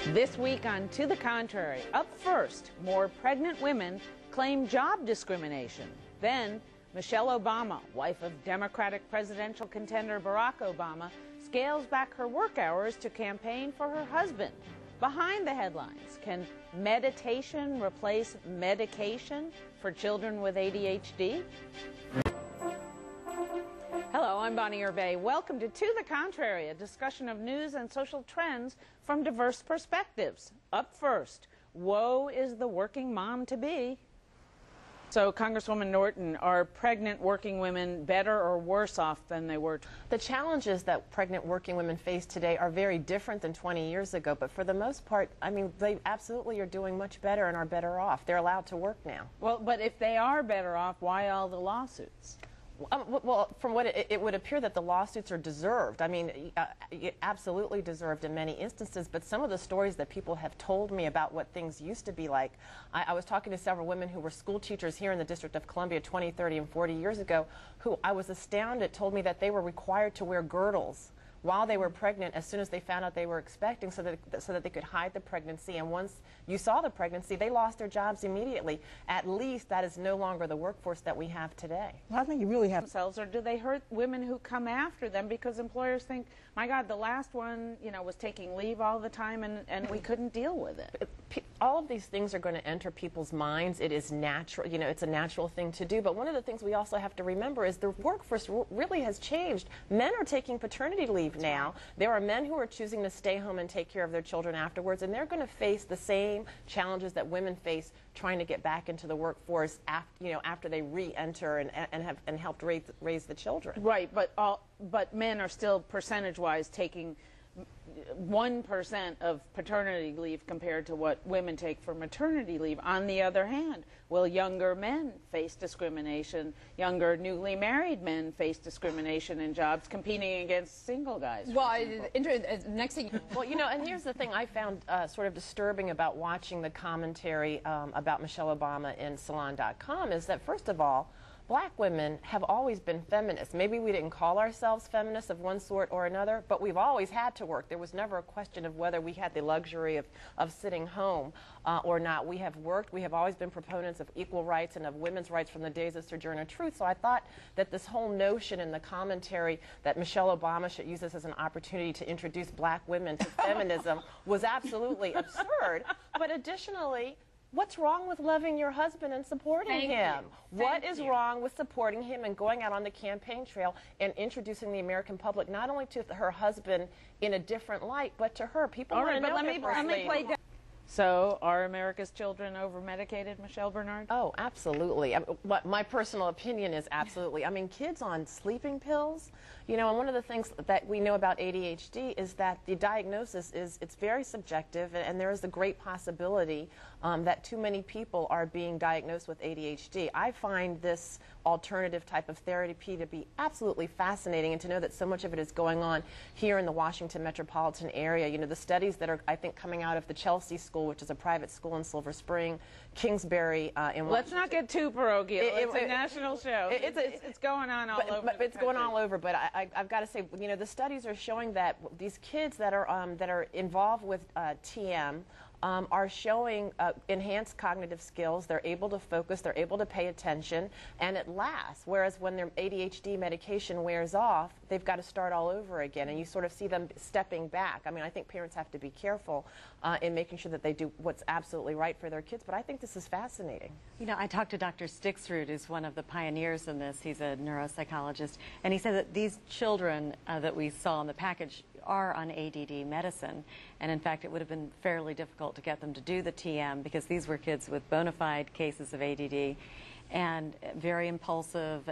This week on To the Contrary, up first, more pregnant women claim job discrimination. Then, Michelle Obama, wife of Democratic presidential contender Barack Obama, scales back her work hours to campaign for her husband. Behind the headlines, can meditation replace medication for children with ADHD? Hello, I'm Bonnie Hervé. Welcome to The Contrary, a discussion of news and social trends from diverse perspectives. Up first, woe is the working mom-to-be. So, Congresswoman Norton, are pregnant working women better or worse off than they were? The challenges that pregnant working women face today are very different than 20 years ago, but for the most part, I mean, they absolutely are doing much better and are better off. They're allowed to work now. Well, but if they are better off, why all the lawsuits? Well, from what it would appear that the lawsuits are deserved. I mean, absolutely deserved in many instances, but some of the stories that people have told me about what things used to be like, I was talking to several women who were school teachers here in the District of Columbia 20, 30, and 40 years ago, who I was astounded, told me that they were required to wear girdles while they were pregnant as soon as they found out they were expecting, so that they could hide the pregnancy. And once you saw the pregnancy, they lost their jobs immediately. At least that is no longer the workforce that we have today. Well, I think you really have themselves, or do they hurt women who come after them because employers think, my God, the last one, was taking leave all the time and we couldn't deal with it? All of these things are going to enter people's minds. It is natural, it's a natural thing to do. But one of the things we also have to remember is the workforce really has changed. Men are taking paternity leave now. There are men who are choosing to stay home and take care of their children afterwards, and they're going to face the same challenges that women face trying to get back into the workforce after they re-enter and helped raise the children. Right, but men are still percentage-wise taking 1% of paternity leave compared to what women take for maternity leave. On the other hand, will younger men face discrimination? Younger newly married men face discrimination in jobs competing against single guys? Well, next thing... Well, and here's the thing I found sort of disturbing about watching the commentary about Michelle Obama in Salon.com is that, first of all, black women have always been feminists. Maybe we didn't call ourselves feminists of one sort or another, but we've always had to work. There was never a question of whether we had the luxury of sitting home or not. We have worked. We have always been proponents of equal rights and of women's rights from the days of Sojourner Truth. So I thought that this whole notion in the commentary that Michelle Obama should use this as an opportunity to introduce black women to feminism was absolutely absurd. But additionally, what's wrong with loving your husband and supporting him? What is wrong with supporting him and going out on the campaign trail and introducing the American public not only to her husband in a different light, but to her? People want to know. Let me play down. So, are America's children over-medicated, Michelle Bernard? Oh, absolutely. My personal opinion is absolutely. I mean, kids on sleeping pills, and one of the things that we know about ADHD is that the diagnosis it's very subjective, and there is a great possibility that too many people are being diagnosed with ADHD. I find this alternative type of therapy to be absolutely fascinating, and to know that so much of it is going on here in the Washington metropolitan area. The studies that are, I think, coming out of the Chelsea School, which is a private school in Silver Spring, Kingsbury in Washington. Let's not get too parochial. It's a national show. It's going on all over. But it's going all over. But I've got to say, the studies are showing that these kids that are involved with TM are showing enhanced cognitive skills. They're able to focus, they're able to pay attention, and it lasts. Whereas when their ADHD medication wears off, they've got to start all over again, and you sort of see them stepping back. I mean, I think parents have to be careful in making sure that they do what's absolutely right for their kids, but I think this is fascinating. I talked to Dr. Stixrud, who's one of the pioneers in this. He's a neuropsychologist, and he said that these children that we saw in the package are on ADD medicine, and in fact it would have been fairly difficult to get them to do the TM because these were kids with bona fide cases of ADD and very impulsive,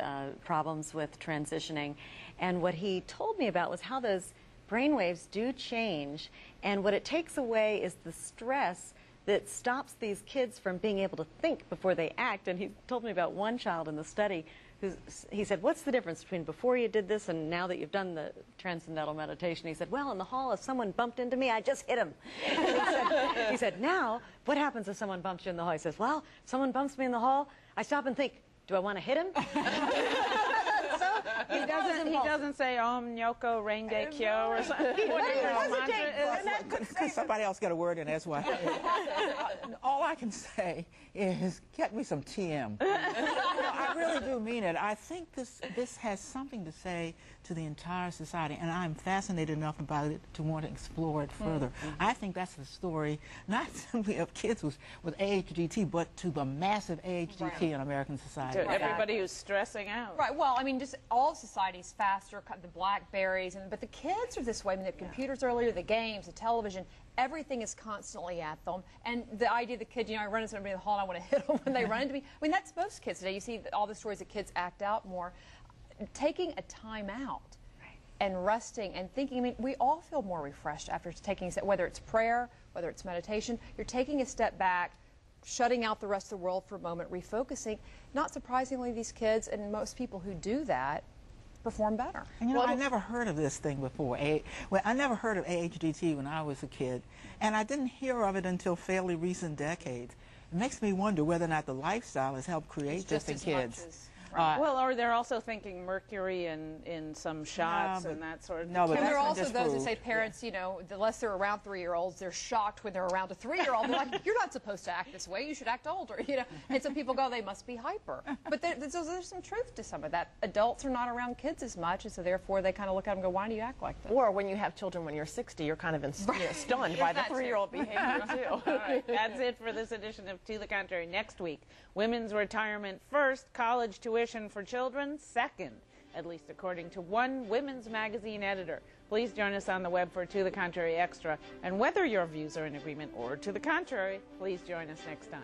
problems with transitioning. And what he told me about was how those brain waves do change, and what it takes away is the stress that stops these kids from being able to think before they act. And he told me about one child in the study he said, what's the difference between before you did this and now that you've done the transcendental meditation? He said, well, in the hall, if someone bumped into me, I just hit him. He said, now, what happens if someone bumps you in the hall? He says, well, if someone bumps me in the hall, I stop and think, do I want to hit him? He doesn't say Om Nyoko Renge Kyo or something. Could somebody else get a word in as well? All I can say is get me some TM. I really do mean it. I think this has something to say to the entire society, and I'm fascinated enough about it to want to explore it further. I think that's the story, not simply of kids with ADHD, but to the massive ADHD in American society. To everybody who's stressing out. Right. Well, I mean, just all society's faster. The BlackBerries, but the kids are this way. I mean, the computers earlier, the games, the television. Everything is constantly at them. And the idea the kid, I run into somebody in the hall and I want to hit them when they run into me. I mean, that's most kids today. You see all the stories that kids act out more. Taking a time out and resting and thinking, I mean, we all feel more refreshed after taking a step, whether it's prayer, whether it's meditation. You're taking a step back, shutting out the rest of the world for a moment, refocusing. Not surprisingly, these kids and most people who do that perform better. And I never heard of this thing before. I never heard of ADHD when I was a kid, and I didn't hear of it until fairly recent decades. It makes me wonder whether or not the lifestyle has helped create this in kids. Well, or they're also thinking mercury in some shots and that sort of thing. No, but And there are also disproved. those that say parents, unless they're around 3-year-olds, they're shocked when they're around a 3-year-old. They're like, you're not supposed to act this way. You should act older. And some people go, they must be hyper. But there's some truth to some of that. Adults are not around kids as much, and so therefore they kind of look at them and go, why do you act like this? Or when you have children when you're 60, you're kind of stunned by the 3-year-old behavior, too. All right, that's it for this edition of To the Contrary. Next week, women's retirement first, college tuition for children second, at least according to one women's magazine editor. Please join us on the web for To the Contrary Extra. And whether your views are in agreement or to the contrary, please join us next time.